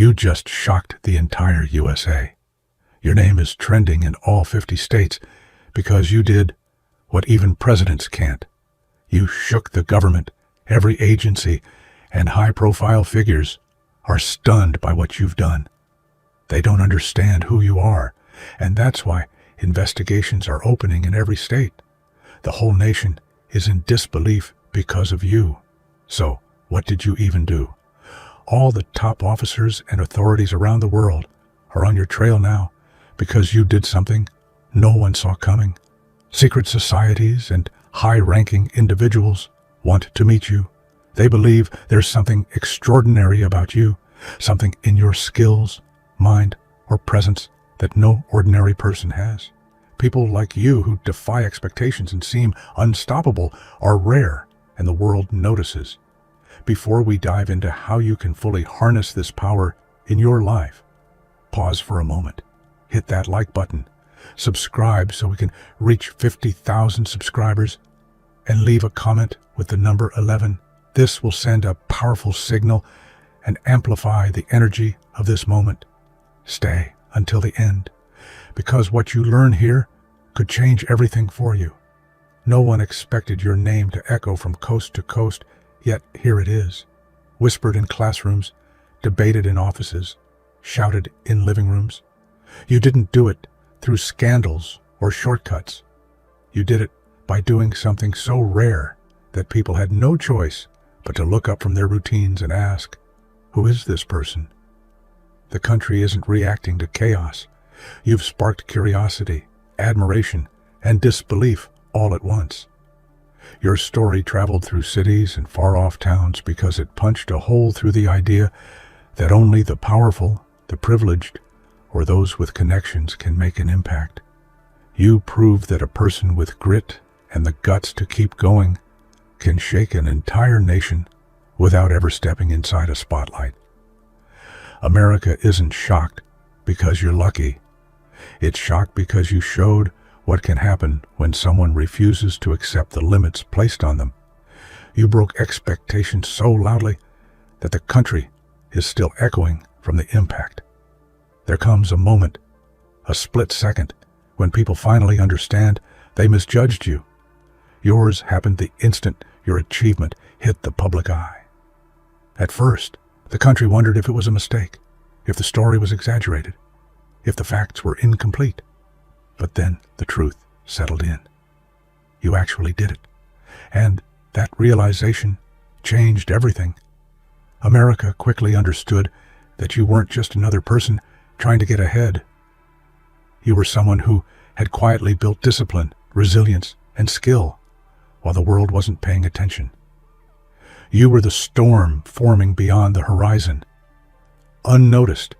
You just shocked the entire USA. Your name is trending in all 50 states because you did what even presidents can't. You shook the government. Every agency and high-profile figures are stunned by what you've done. They don't understand who you are, and that's why investigations are opening in every state. The whole nation is in disbelief because of you. So, what did you even do? All the top officers and authorities around the world are on your trail now because you did something no one saw coming. Secret societies and high-ranking individuals want to meet you. They believe there's something extraordinary about you, something in your skills, mind, or presence that no ordinary person has. People like you who defy expectations and seem unstoppable are rare, and the world notices. Before we dive into how you can fully harness this power in your life, pause for a moment. Hit that like button. Subscribe so we can reach 50,000 subscribers, and leave a comment with the number 11. This will send a powerful signal and amplify the energy of this moment. Stay until the end, because what you learn here could change everything for you. No one expected your name to echo from coast to coast, yet here it is. Whispered in classrooms, debated in offices, shouted in living rooms. You didn't do it through scandals or shortcuts. You did it by doing something so rare that people had no choice but to look up from their routines and ask, who is this person? The country isn't reacting to chaos. You've sparked curiosity, admiration, and disbelief all at once. Your story traveled through cities and far-off towns because it punched a hole through the idea that only the powerful, the privileged, or those with connections can make an impact. You proved that a person with grit and the guts to keep going can shake an entire nation without ever stepping inside a spotlight. America isn't shocked because you're lucky. It's shocked because you showed what can happen when someone refuses to accept the limits placed on them. You broke expectations so loudly that the country is still echoing from the impact. There comes a moment, a split second, when people finally understand they misjudged you. Yours happened the instant your achievement hit the public eye. At first, the country wondered if it was a mistake, if the story was exaggerated, if the facts were incomplete. But then the truth settled in. You actually did it. And that realization changed everything. America quickly understood that you weren't just another person trying to get ahead. You were someone who had quietly built discipline, resilience, and skill while the world wasn't paying attention. You were the storm forming beyond the horizon, unnoticed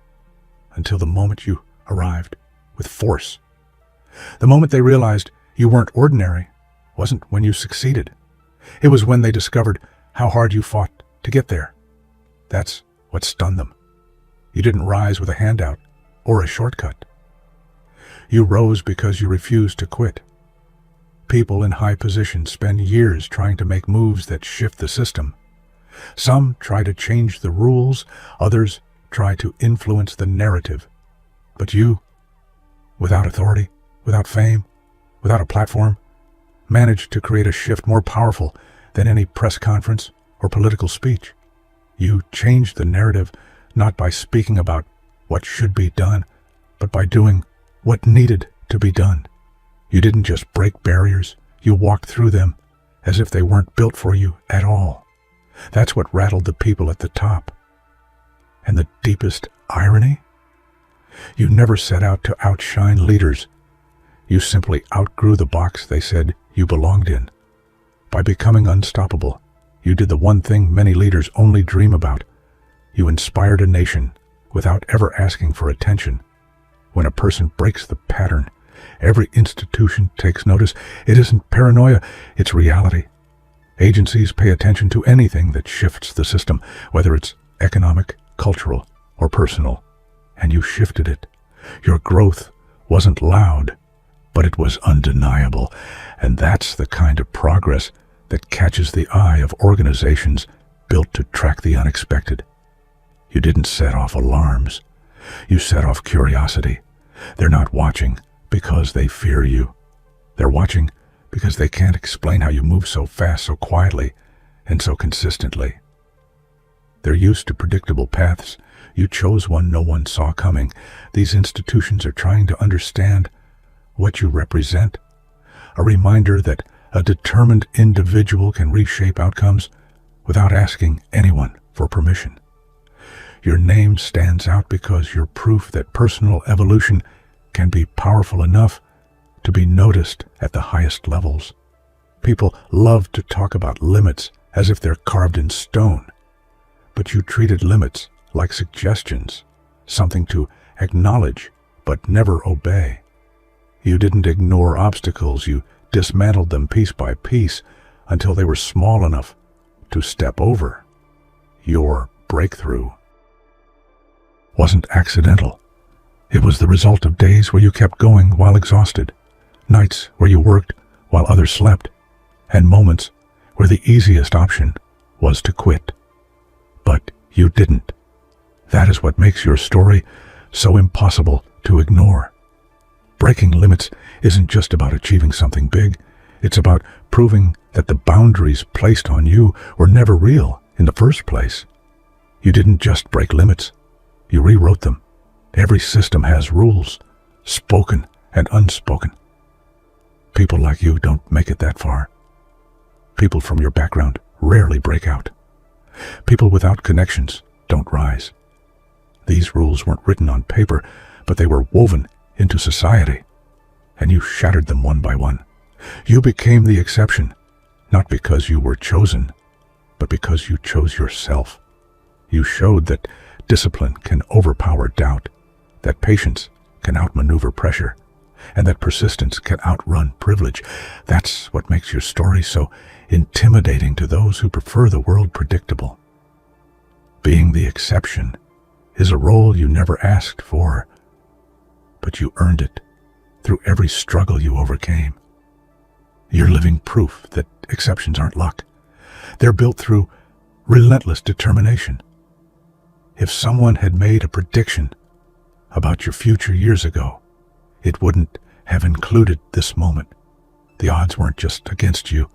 until the moment you arrived with force. The moment they realized you weren't ordinary wasn't when you succeeded. It was when they discovered how hard you fought to get there. That's what stunned them. You didn't rise with a handout or a shortcut. You rose because you refused to quit. People in high positions spend years trying to make moves that shift the system. Some try to change the rules, others try to influence the narrative. But you, without authority, without fame, without a platform, managed to create a shift more powerful than any press conference or political speech. You changed the narrative not by speaking about what should be done, but by doing what needed to be done. You didn't just break barriers, you walked through them as if they weren't built for you at all. That's what rattled the people at the top. And the deepest irony? You never set out to outshine leaders. You simply outgrew the box they said you belonged in. By becoming unstoppable, you did the one thing many leaders only dream about. You inspired a nation without ever asking for attention. When a person breaks the pattern, every institution takes notice. It isn't paranoia, it's reality. Agencies pay attention to anything that shifts the system, whether it's economic, cultural, or personal. And you shifted it. Your growth wasn't loud, but it was undeniable. And that's the kind of progress that catches the eye of organizations built to track the unexpected. You didn't set off alarms. You set off curiosity. They're not watching because they fear you. They're watching because they can't explain how you move so fast, so quietly, and so consistently. They're used to predictable paths. You chose one no one saw coming. These institutions are trying to understand what you represent. A reminder that a determined individual can reshape outcomes without asking anyone for permission. Your name stands out because you're proof that personal evolution can be powerful enough to be noticed at the highest levels. People love to talk about limits as if they're carved in stone, but you treated limits like suggestions, something to acknowledge but never obey. You didn't ignore obstacles, you dismantled them piece by piece until they were small enough to step over. Your breakthrough wasn't accidental. It was the result of days where you kept going while exhausted, nights where you worked while others slept, and moments where the easiest option was to quit. But you didn't. That is what makes your story so impossible to ignore. Breaking limits isn't just about achieving something big. It's about proving that the boundaries placed on you were never real in the first place. You didn't just break limits. You rewrote them. Every system has rules, spoken and unspoken. People like you don't make it that far. People from your background rarely break out. People without connections don't rise. These rules weren't written on paper, but they were woven into society, and you shattered them one by one. You became the exception, not because you were chosen, but because you chose yourself. You showed that discipline can overpower doubt, that patience can outmaneuver pressure, and that persistence can outrun privilege. That's what makes your story so intimidating to those who prefer the world predictable. Being the exception is a role you never asked for, but you earned it through every struggle you overcame. You're living proof that exceptions aren't luck. They're built through relentless determination. If someone had made a prediction about your future years ago, it wouldn't have included this moment. The odds weren't just against you.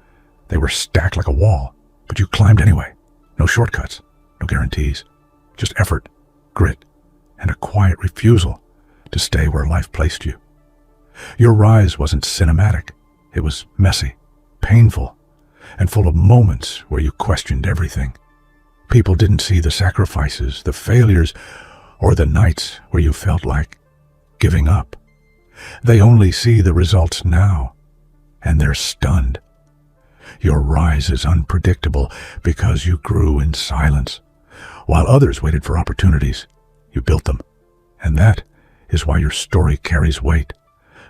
They were stacked like a wall, but you climbed anyway. No shortcuts, no guarantees, just effort, grit, and a quiet refusal to stay where life placed you. Your rise wasn't cinematic. It was messy, painful, and full of moments where you questioned everything. People didn't see the sacrifices, the failures, or the nights where you felt like giving up. They only see the results now, and they're stunned. Your rise is unpredictable because you grew in silence. While others waited for opportunities, you built them. And that is why your story carries weight,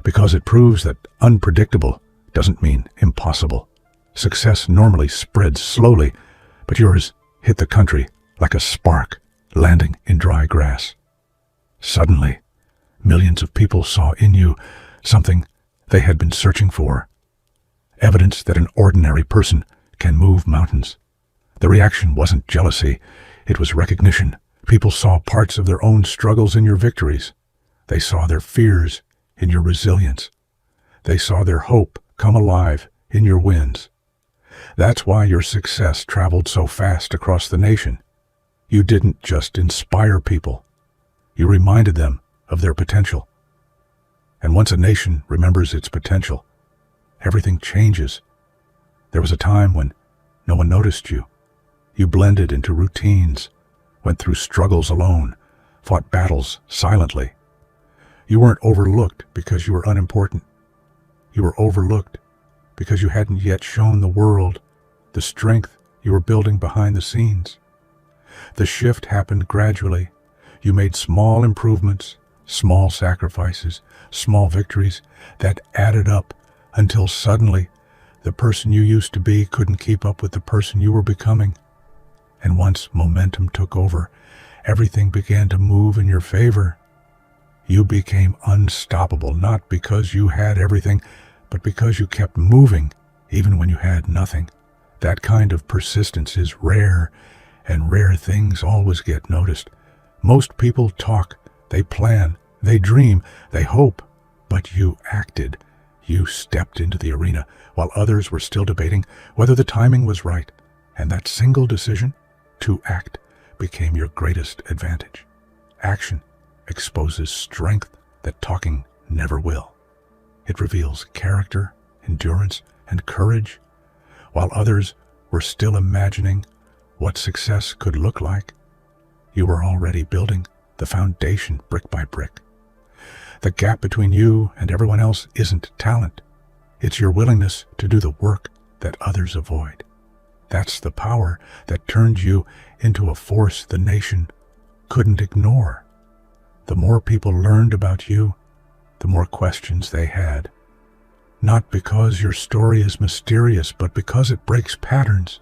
because it proves that unpredictable doesn't mean impossible. Success normally spreads slowly, but yours hit the country like a spark landing in dry grass. Suddenly, millions of people saw in you something they had been searching for. Evidence that an ordinary person can move mountains. The reaction wasn't jealousy, it was recognition. People saw parts of their own struggles in your victories. They saw their fears in your resilience. They saw their hope come alive in your wins. That's why your success traveled so fast across the nation. You didn't just inspire people. You reminded them of their potential. And once a nation remembers its potential, everything changes. There was a time when no one noticed you. You blended into routines, went through struggles alone, fought battles silently. You weren't overlooked because you were unimportant. You were overlooked because you hadn't yet shown the world the strength you were building behind the scenes. The shift happened gradually. You made small improvements, small sacrifices, small victories that added up until suddenly the person you used to be couldn't keep up with the person you were becoming. And once momentum took over, everything began to move in your favor. You became unstoppable, not because you had everything, but because you kept moving, even when you had nothing. That kind of persistence is rare, and rare things always get noticed. Most people talk, they plan, they dream, they hope, but you acted. You stepped into the arena while others were still debating whether the timing was right, and that single decision, to act, became your greatest advantage. Action exposes strength that talking never will. It reveals character, endurance, and courage, while others were still imagining what success could look like. You were already building the foundation brick by brick. The gap between you and everyone else isn't talent. It's your willingness to do the work that others avoid. That's the power that turned you into a force the nation couldn't ignore. The more people learned about you, the more questions they had. Not because your story is mysterious, but because it breaks patterns.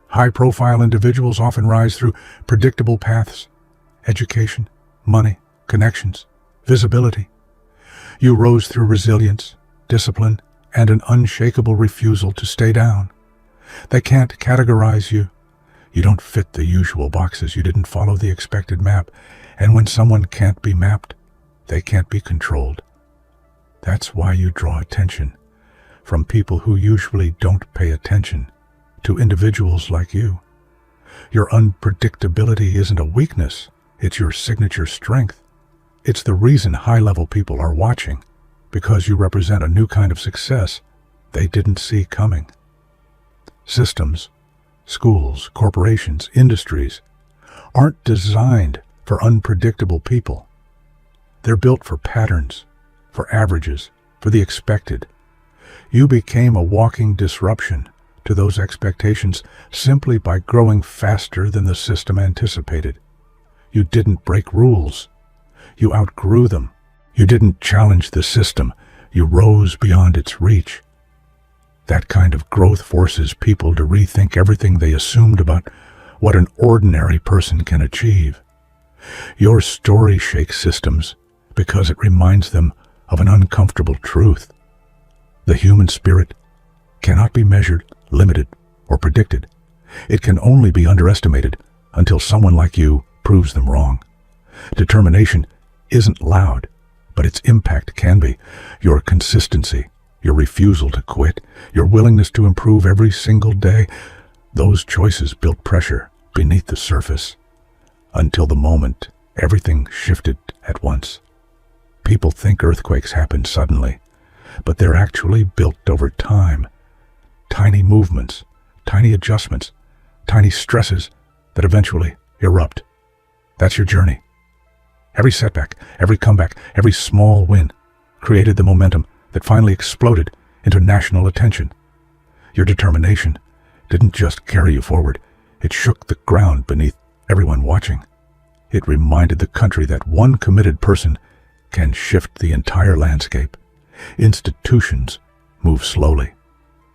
High-profile individuals often rise through predictable paths: education, money, connections, visibility. You rose through resilience, discipline, and an unshakable refusal to stay down. They can't categorize you. You don't fit the usual boxes. You didn't follow the expected map. And when someone can't be mapped, they can't be controlled. That's why you draw attention from people who usually don't pay attention to individuals like you. Your unpredictability isn't a weakness. It's your signature strength. It's the reason high-level people are watching, because you represent a new kind of success they didn't see coming. Systems, schools, corporations, industries aren't designed for unpredictable people. They're built for patterns, for averages, for the expected. You became a walking disruption to those expectations simply by growing faster than the system anticipated. You didn't break rules. You outgrew them. You didn't challenge the system. You rose beyond its reach. That kind of growth forces people to rethink everything they assumed about what an ordinary person can achieve. Your story shakes systems because it reminds them of an uncomfortable truth. The human spirit cannot be measured, limited, or predicted. It can only be underestimated until someone like you proves them wrong. Determination isn't loud, but its impact can be. Your consistency, your refusal to quit, your willingness to improve every single day, those choices built pressure beneath the surface. Until the moment everything shifted at once. People think earthquakes happen suddenly, but they're actually built over time. Tiny movements, tiny adjustments, tiny stresses that eventually erupt. That's your journey. Every setback, every comeback, every small win created the momentum that finally exploded into national attention. Your determination didn't just carry you forward, it shook the ground beneath everyone watching. It reminded the country that one committed person can shift the entire landscape. Institutions move slowly.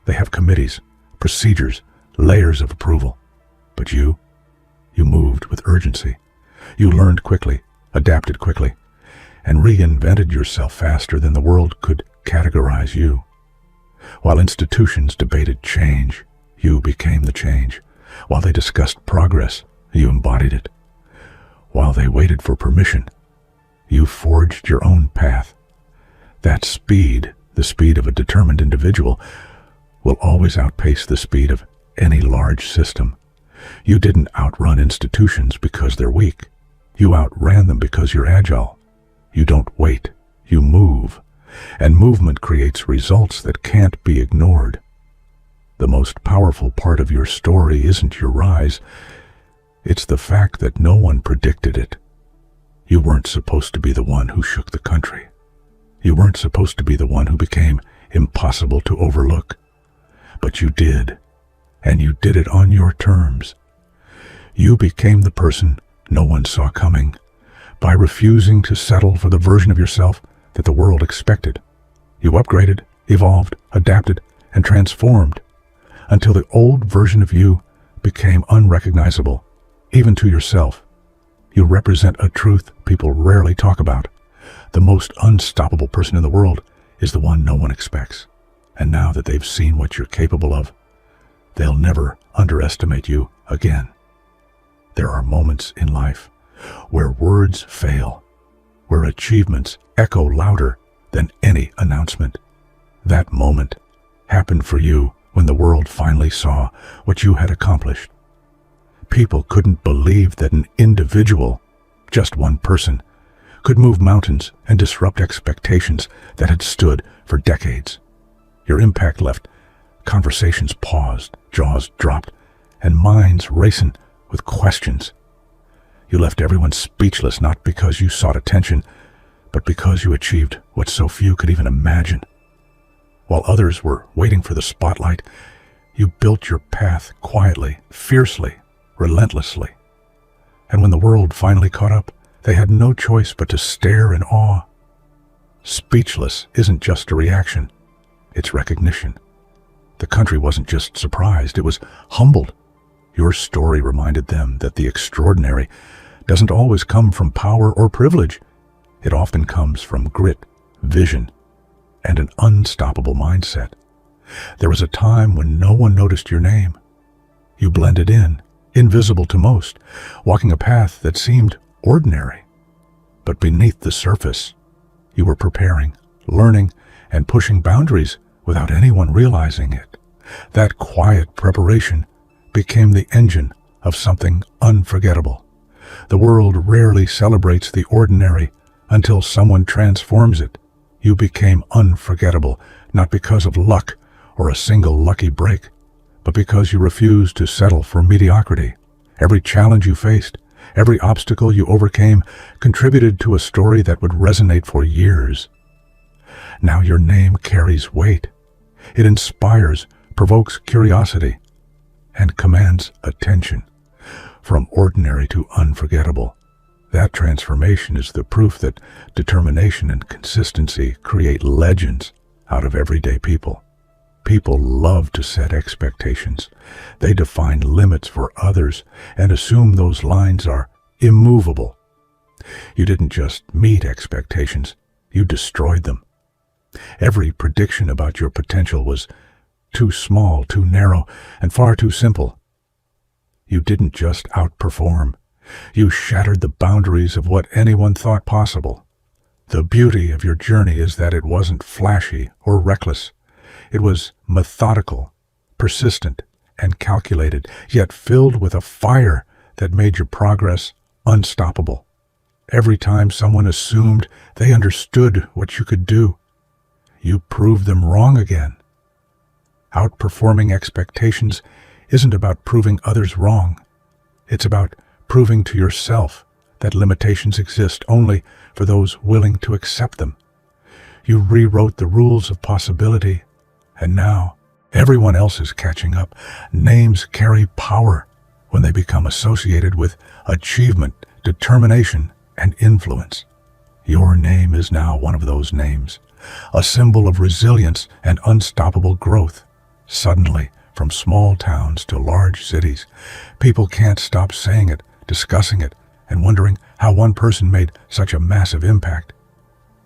They have committees, procedures, layers of approval. But you moved with urgency. You learned quickly, adapted quickly, and reinvented yourself faster than the world could categorize you. While institutions debated change, you became the change. While they discussed progress, you embodied it. While they waited for permission, you forged your own path. That speed, the speed of a determined individual, will always outpace the speed of any large system. You didn't outrun institutions because they're weak. You outran them because you're agile. You don't wait, you move. And movement creates results that can't be ignored. The most powerful part of your story isn't your rise. It's the fact that no one predicted it. You weren't supposed to be the one who shook the country. You weren't supposed to be the one who became impossible to overlook. But you did, and you did it on your terms. You became the person no one saw coming by refusing to settle for the version of yourself that the world expected. You upgraded, evolved, adapted, and transformed until the old version of you became unrecognizable, even to yourself. You represent a truth people rarely talk about. The most unstoppable person in the world is the one no one expects. And now that they've seen what you're capable of, they'll never underestimate you again. There are moments in life where words fail, where achievements echo louder than any announcement. That moment happened for you when the world finally saw what you had accomplished. People couldn't believe that an individual, just one person, could move mountains and disrupt expectations that had stood for decades. Your impact left conversations paused, jaws dropped, and minds racing with questions. You left everyone speechless, not because you sought attention, but because you achieved what so few could even imagine. While others were waiting for the spotlight, you built your path quietly, fiercely, relentlessly. And when the world finally caught up, they had no choice but to stare in awe. Speechless isn't just a reaction, it's recognition. The country wasn't just surprised, it was humbled. Your story reminded them that the extraordinary doesn't always come from power or privilege. It often comes from grit, vision, and an unstoppable mindset. There was a time when no one noticed your name. You blended in, invisible to most, walking a path that seemed ordinary. But beneath the surface, you were preparing, learning, and pushing boundaries without anyone realizing it. That quiet preparation became the engine of something unforgettable. The world rarely celebrates the ordinary until someone transforms it. You became unforgettable, not because of luck or a single lucky break, but because you refused to settle for mediocrity. Every challenge you faced, every obstacle you overcame, contributed to a story that would resonate for years. Now your name carries weight. It inspires, provokes curiosity, and commands attention. From ordinary to unforgettable, that transformation is the proof that determination and consistency create legends out of everyday people. People love to set expectations. They define limits for others and assume those lines are immovable. You didn't just meet expectations, you destroyed them. Every prediction about your potential was too small, too narrow, and far too simple. You didn't just outperform. You shattered the boundaries of what anyone thought possible. The beauty of your journey is that it wasn't flashy or reckless. It was methodical, persistent, and calculated, yet filled with a fire that made your progress unstoppable. Every time someone assumed they understood what you could do, you proved them wrong again. Outperforming expectations isn't about proving others wrong. It's about proving to yourself that limitations exist only for those willing to accept them. You rewrote the rules of possibility, and now everyone else is catching up. Names carry power when they become associated with achievement, determination, and influence. Your name is now one of those names, a symbol of resilience and unstoppable growth. Suddenly, from small towns to large cities, people can't stop saying it, discussing it, and wondering how one person made such a massive impact.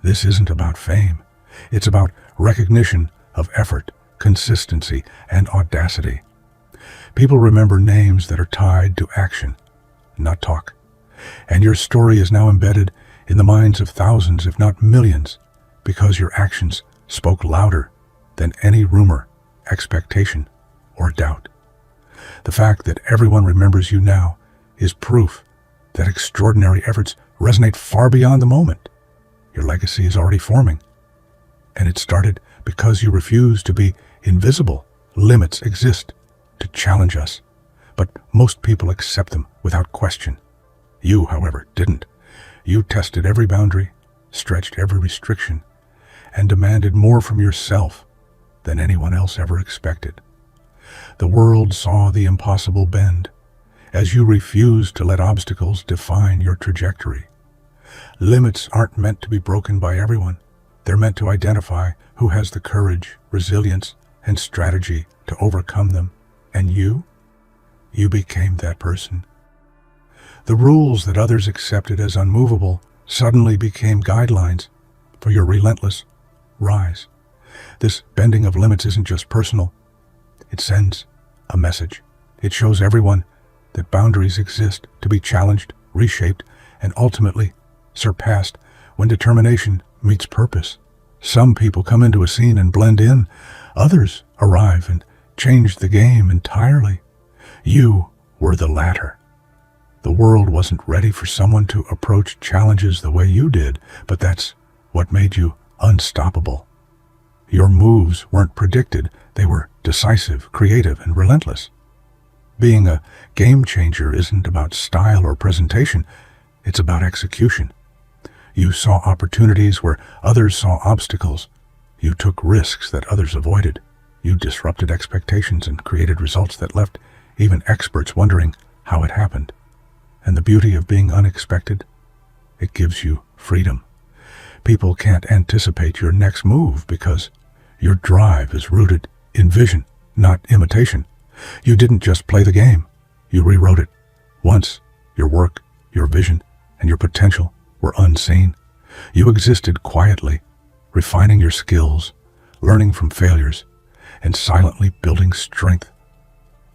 This isn't about fame. It's about recognition of effort, consistency, and audacity. People remember names that are tied to action, not talk. And your story is now embedded in the minds of thousands, if not millions, because your actions spoke louder than any rumor, expectation, or doubt. The fact that everyone remembers you now is proof that extraordinary efforts resonate far beyond the moment. Your legacy is already forming, and it started because you refused to be invisible. Limits exist to challenge us, but most people accept them without question. You, however, didn't. You tested every boundary, stretched every restriction, and demanded more from yourself than anyone else ever expected. The world saw the impossible bend as you refused to let obstacles define your trajectory. Limits aren't meant to be broken by everyone. They're meant to identify who has the courage, resilience, and strategy to overcome them. And you became that person. The rules that others accepted as unmovable suddenly became guidelines for your relentless rise. This bending of limits isn't just personal. It sends a message. It shows everyone that boundaries exist to be challenged, reshaped, and ultimately surpassed when determination meets purpose. Some people come into a scene and blend in. Others arrive and change the game entirely. You were the latter. The world wasn't ready for someone to approach challenges the way you did, but that's what made you unstoppable. Your moves weren't predicted. They were decisive, creative, and relentless. Being a game changer isn't about style or presentation. It's about execution. You saw opportunities where others saw obstacles. You took risks that others avoided. You disrupted expectations and created results that left even experts wondering how it happened. And the beauty of being unexpected, it gives you freedom. People can't anticipate your next move because your drive is rooted in vision, not imitation. You didn't just play the game, you rewrote it. Once, your work, your vision, and your potential were unseen. You existed quietly, refining your skills, learning from failures, and silently building strength.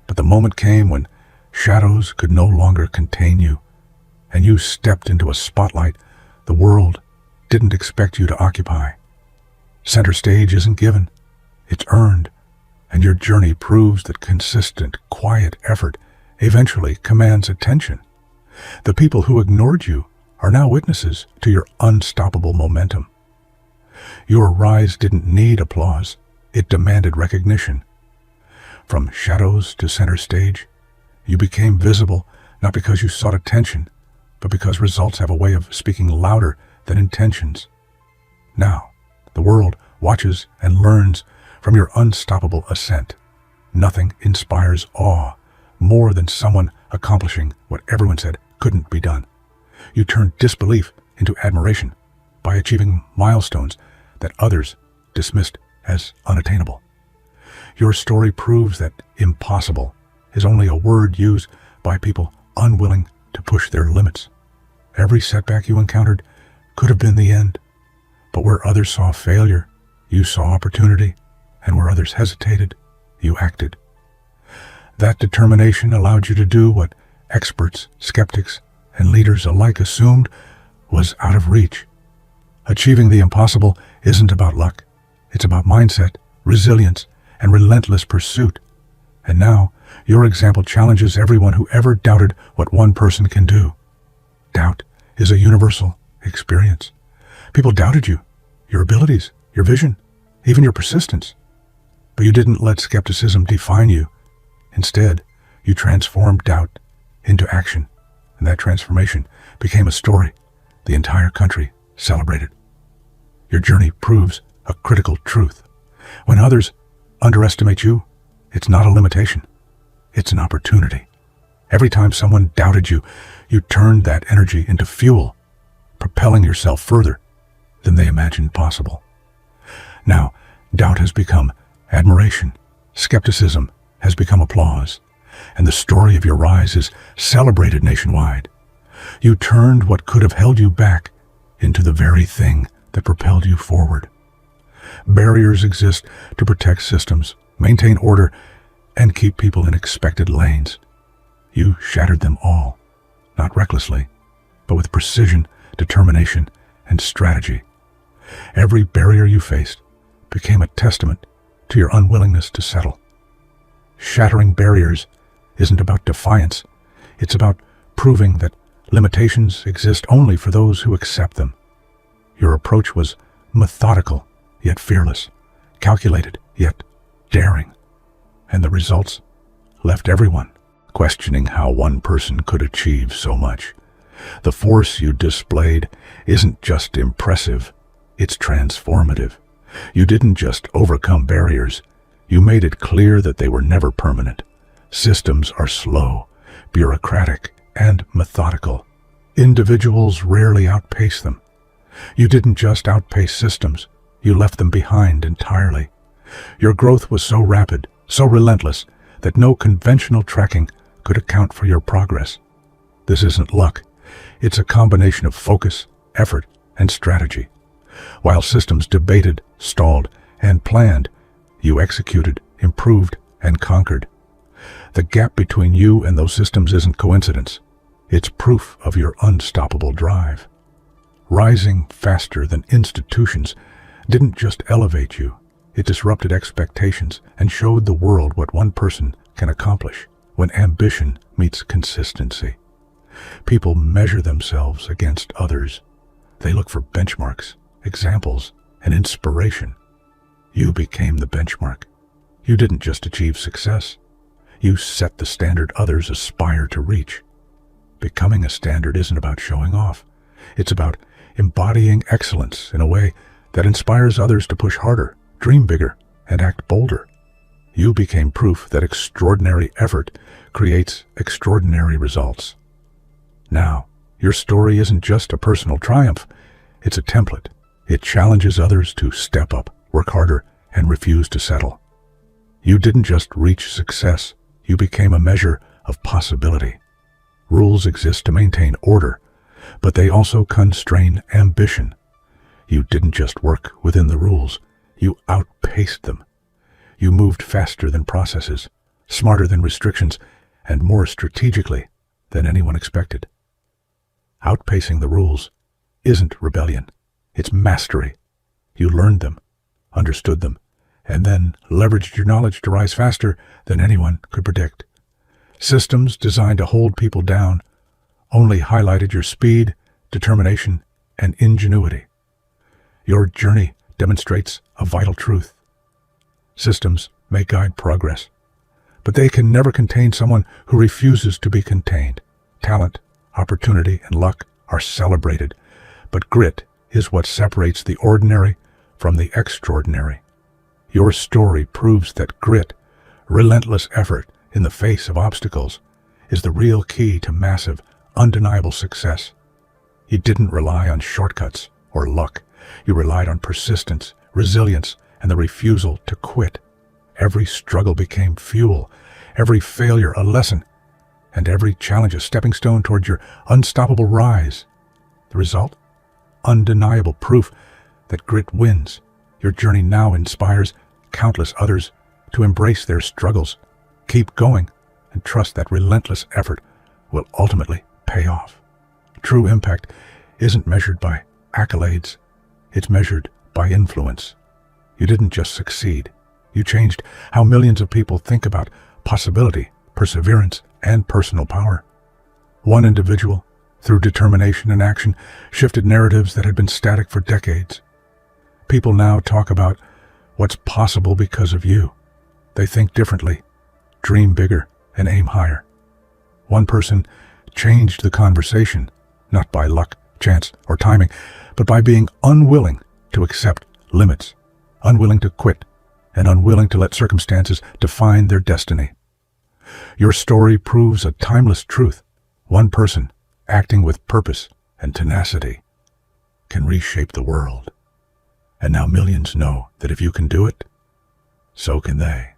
But the moment came when shadows could no longer contain you, and you stepped into a spotlight the world didn't expect you to occupy. Center stage isn't given, it's earned, and your journey proves that consistent, quiet effort eventually commands attention. The people who ignored you are now witnesses to your unstoppable momentum. Your rise didn't need applause, it demanded recognition. From shadows to center stage, you became visible not because you sought attention, but because results have a way of speaking louder than intentions. Now, the world watches and learns from your unstoppable ascent. Nothing inspires awe more than someone accomplishing what everyone said couldn't be done. You turned disbelief into admiration by achieving milestones that others dismissed as unattainable. Your story proves that impossible is only a word used by people unwilling to push their limits. Every setback you encountered could have been the end, but where others saw failure, you saw opportunity, and where others hesitated, you acted. That determination allowed you to do what experts, skeptics, and leaders alike assumed was out of reach. Achieving the impossible isn't about luck. It's about mindset, resilience, and relentless pursuit. And now, your example challenges everyone who ever doubted what one person can do. Doubt is a universal experience. People doubted you, your abilities, your vision, even your persistence. But you didn't let skepticism define you. Instead, you transformed doubt into action, and that transformation became a story the entire country celebrated. Your journey proves a critical truth. When others underestimate you, it's not a limitation. It's an opportunity. Every time someone doubted you, you turned that energy into fuel, propelling yourself further than they imagined possible. Now, doubt has become admiration. Skepticism has become applause, and the story of your rise is celebrated nationwide. You turned what could have held you back into the very thing that propelled you forward. Barriers exist to protect systems, maintain order, and keep people in expected lanes. You shattered them all, not recklessly, but with precision, determination, and strategy. Every barrier you faced became a testament to your unwillingness to settle. Shattering barriers isn't about defiance. It's about proving that limitations exist only for those who accept them. Your approach was methodical, yet fearless, calculated, yet daring. And the results left everyone questioning how one person could achieve so much. The force you displayed isn't just impressive, it's transformative. You didn't just overcome barriers, you made it clear that they were never permanent. Systems are slow, bureaucratic, and methodical. Individuals rarely outpace them. You didn't just outpace systems, you left them behind entirely. Your growth was so rapid, so relentless, that no conventional tracking could account for your progress. This isn't luck. It's a combination of focus, effort, and strategy. While systems debated, stalled, and planned, you executed, improved, and conquered. The gap between you and those systems isn't coincidence. It's proof of your unstoppable drive. Rising faster than institutions didn't just elevate you, it disrupted expectations and showed the world what one person can accomplish when ambition meets consistency. People measure themselves against others. They look for benchmarks, examples, and inspiration. You became the benchmark. You didn't just achieve success. You set the standard others aspire to reach. Becoming a standard isn't about showing off. It's about embodying excellence in a way that inspires others to push harder, dream bigger, and act bolder. You became proof that extraordinary effort creates extraordinary results. Now, your story isn't just a personal triumph, it's a template. It challenges others to step up, work harder, and refuse to settle. You didn't just reach success, you became a measure of possibility. Rules exist to maintain order, but they also constrain ambition. You didn't just work within the rules, you outpaced them. You moved faster than processes, smarter than restrictions, and more strategically than anyone expected. Outpacing the rules isn't rebellion, it's mastery. You learned them, understood them, and then leveraged your knowledge to rise faster than anyone could predict. Systems designed to hold people down only highlighted your speed, determination, and ingenuity. Your journey demonstrates a vital truth. Systems may guide progress, but they can never contain someone who refuses to be contained. Talent, opportunity, and luck are celebrated, but grit is what separates the ordinary from the extraordinary. Your story proves that grit, relentless effort in the face of obstacles, is the real key to massive, undeniable success. You didn't rely on shortcuts or luck. You relied on persistence, resilience, and the refusal to quit. Every struggle became fuel, every failure a lesson, and every challenge a stepping stone toward your unstoppable rise. The result? Undeniable proof that grit wins. Your journey now inspires countless others to embrace their struggles, keep going, and trust that relentless effort will ultimately pay off. True impact isn't measured by accolades, it's measured by influence. You didn't just succeed, you changed how millions of people think about possibility, perseverance, and personal power. One individual, through determination and action, shifted narratives that had been static for decades. People now talk about what's possible because of you. They think differently, dream bigger, and aim higher. One person changed the conversation, not by luck, chance, or timing, but by being unwilling to accept limits, unwilling to quit, and unwilling to let circumstances define their destiny. Your story proves a timeless truth. One person, acting with purpose and tenacity, can reshape the world. And now millions know that if you can do it, so can they.